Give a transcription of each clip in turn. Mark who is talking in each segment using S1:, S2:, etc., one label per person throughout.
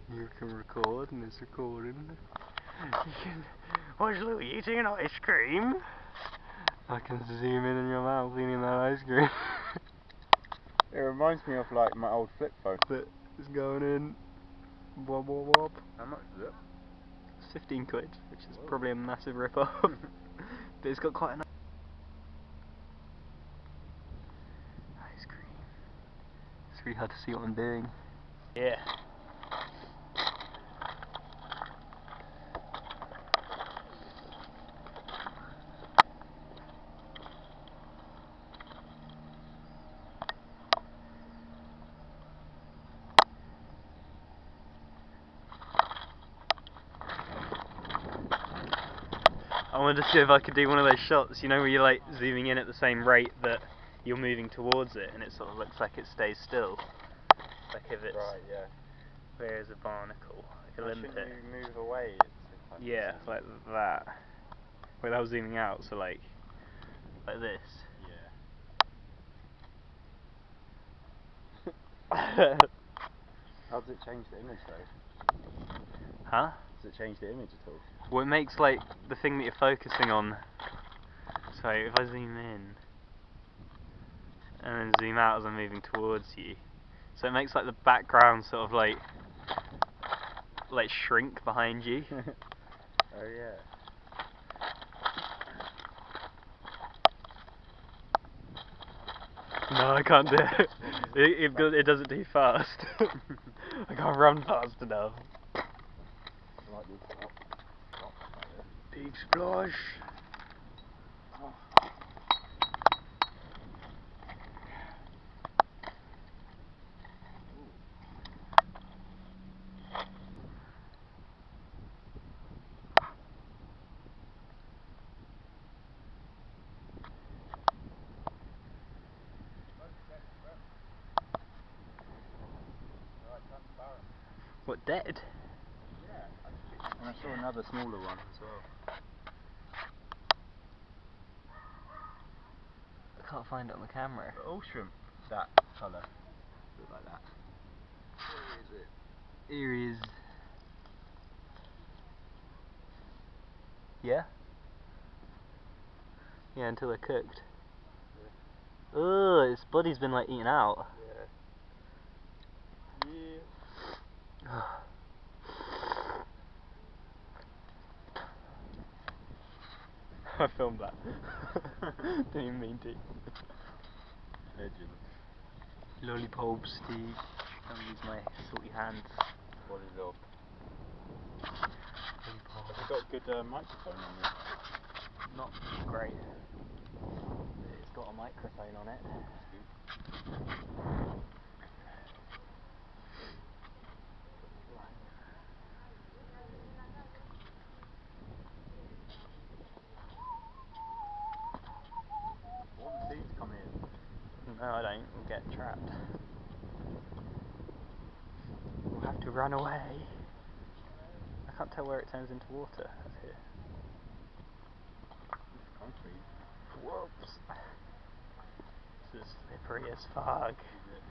S1: You can record and it's recording. You can watch Louie eating an ice cream. I can zoom in your mouth eating that ice cream.
S2: It reminds me of like my old flip phone.
S1: But it's going in. Wob wob wob.
S2: How much is it?
S1: 15 quid, which is probably a massive rip-off. But it's got quite a nice ice cream. It's really hard to see what I'm doing. Yeah. I wanted to see if I could do one of those shots, you know, where you're like zooming in at the same rate that you're moving towards it, and it sort of looks like it stays still. Like if it's
S2: right, yeah.
S1: Clear as a barnacle, like a limpet.
S2: Shouldn't you move away?
S1: Yeah, like that. Wait, that was zooming out, so like this.
S2: Yeah. How does it change the image though?
S1: Huh?
S2: Does it change the image at all?
S1: Well, it makes like the thing that you're focusing on. So if I zoom in and then zoom out as I'm moving towards you, so it makes like the background sort of like shrink behind you.
S2: Oh yeah.
S1: No, I can't do it. It does it too fast. I can't run fast enough. Big splash.
S2: Oh.
S1: What, dead?
S2: Yeah, and I saw another smaller one as well.
S1: I can't find it on the camera.
S2: But all shrimp that colour look like that.
S1: Where is it? Here he is. Yeah? Yeah, until they're cooked. Yeah. Ugh, its body's been like eaten out.
S2: Yeah. Yeah.
S1: I filmed that. Didn't even mean to.
S2: Legend.
S1: Lollipop stick. I'll use my salty hands.
S2: Lollipop.
S1: Lollipop.
S2: Have you got a good microphone on this?
S1: Not great. It's got a microphone on it.
S2: Want the sea to come in?
S1: No, I don't. We'll get trapped. We'll have to run away. I can't tell where it turns into water. That's here.
S2: It's concrete.
S1: Whoops. This is slippery as fuck.
S2: Is it?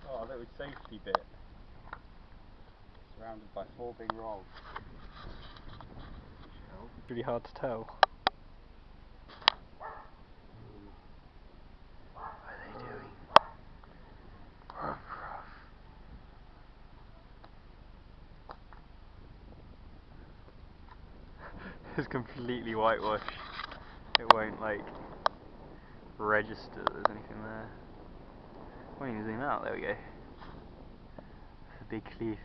S2: Oh, a little safety bit. Surrounded by 4 big rolls.
S1: Really hard to tell. What are they doing? Ruff, ruff. It's completely whitewashed. It won't like register that there's anything there. Won't even zoom out, there we go. It's a big cliff.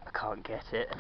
S1: I can't get it.